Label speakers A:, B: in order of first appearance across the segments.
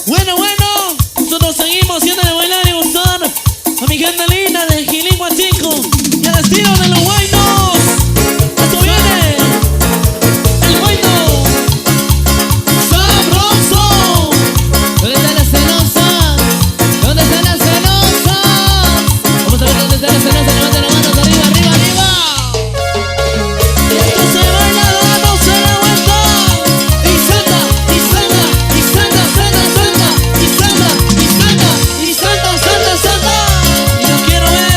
A: Bueno, nosotros seguimos haciendo de bailar y gustar a mi gente linda de Gilín Huachico y al estilo de los buenos. Esto viene el bueno sabroso.
B: ¿Dónde están las celosas? ¿Dónde están las celosas? Vamos a ver dónde están las celosas. Levanten las manos arriba, arriba, arriba.
A: Esto se baila dándose la vuelta y salta, y salta, y salta, salta, salta, y salta, y salta, y salta, salta, salta. Y yo quiero ver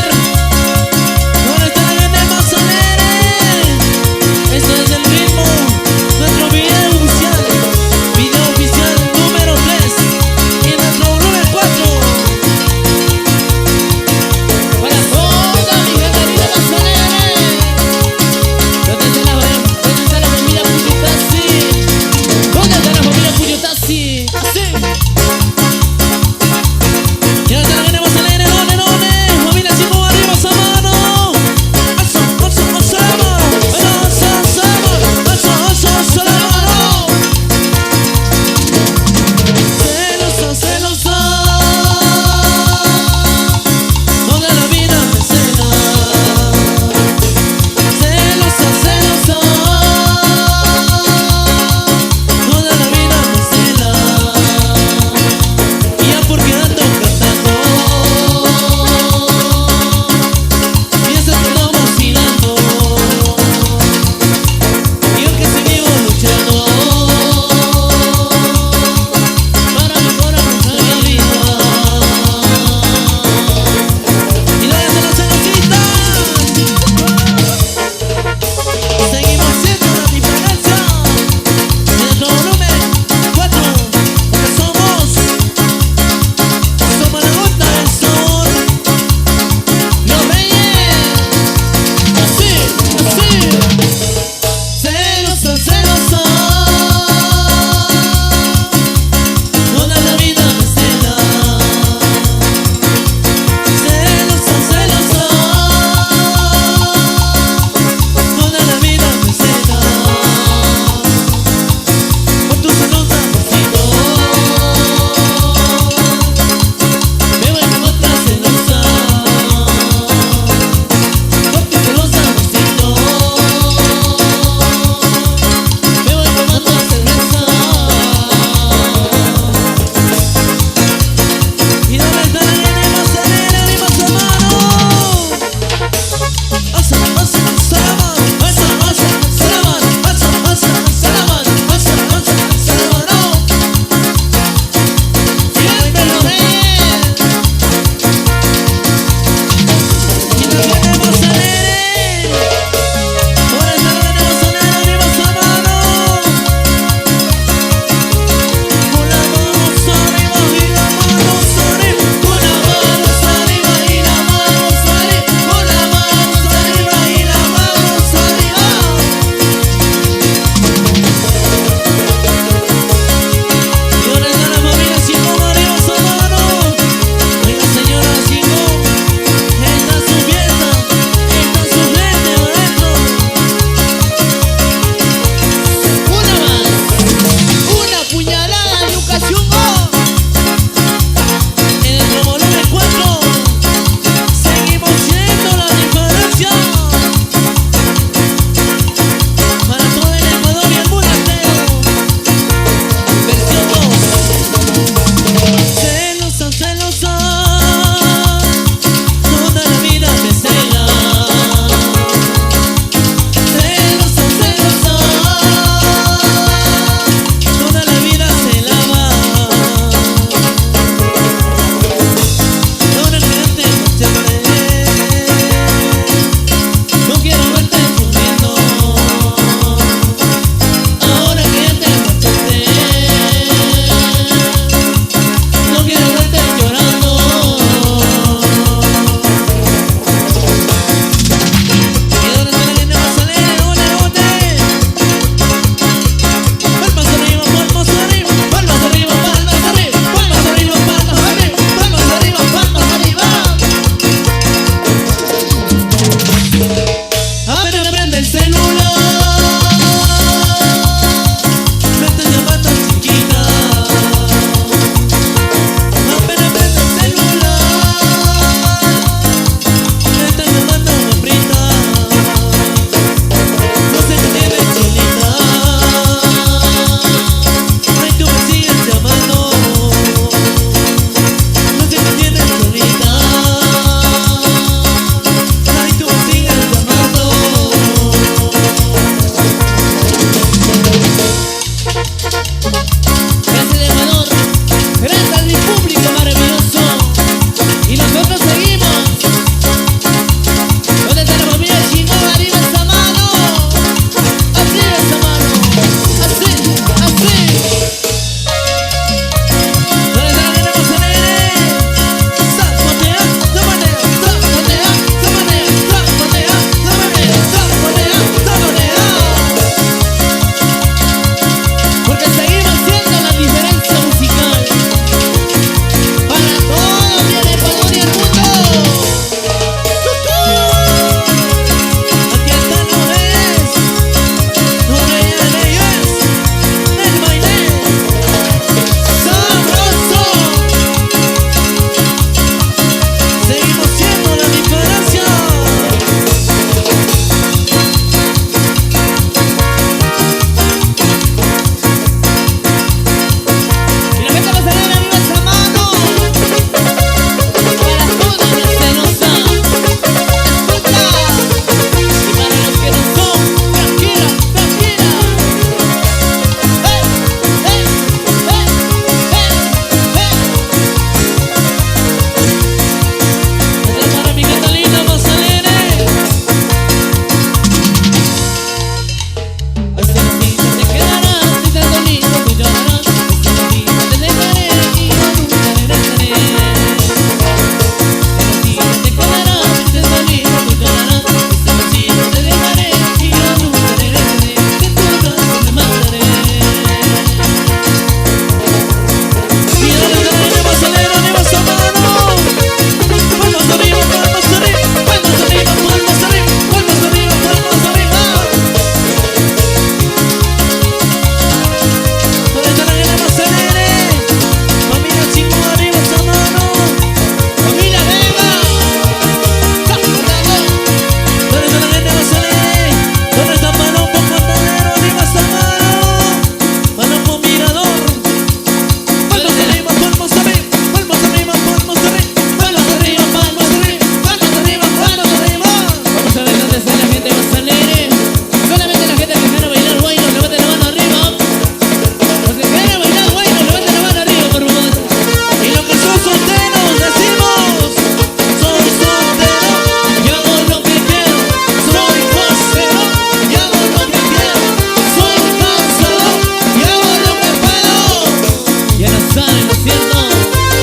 B: saben, ¿no es cierto?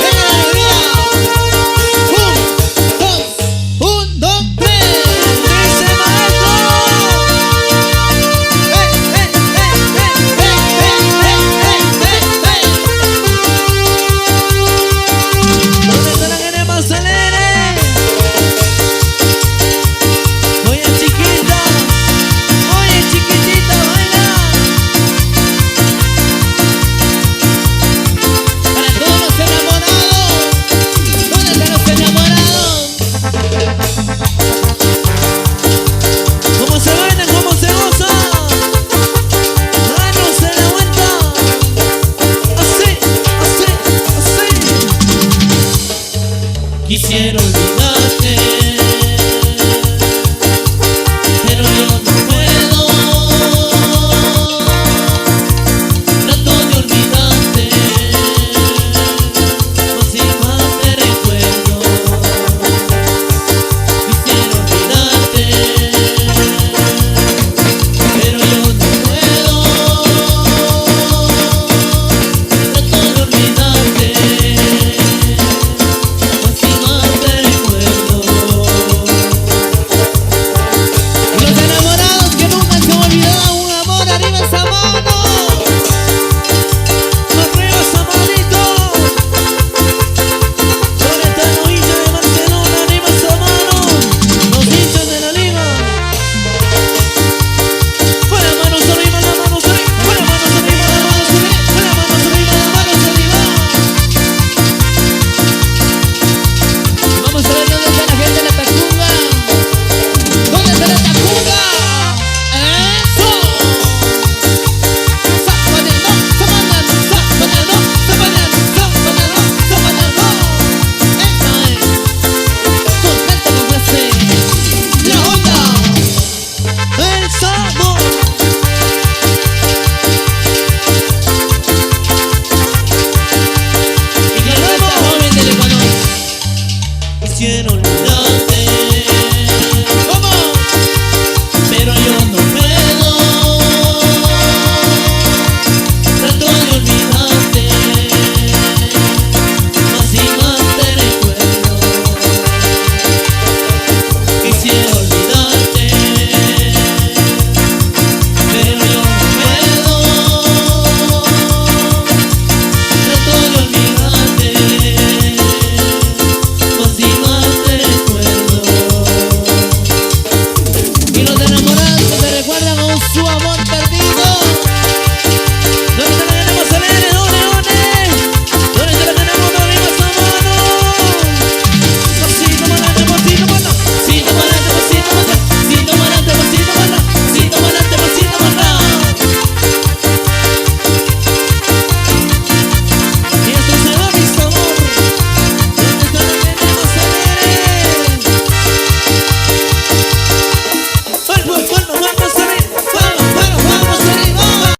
B: ¡Venga la alegría! Un, dos, tres.
A: ¡Dice maestro! ¿Dónde está la gente más alegre? Oye chiquita, oye chiquitita, baila.
B: Para todos los enamorados. ¿Dónde están los enamorados?
A: ¿Cómo se baila? ¿Cómo se goza? Manos en la vuelta. Así, así, así. Quisiera olvidarte.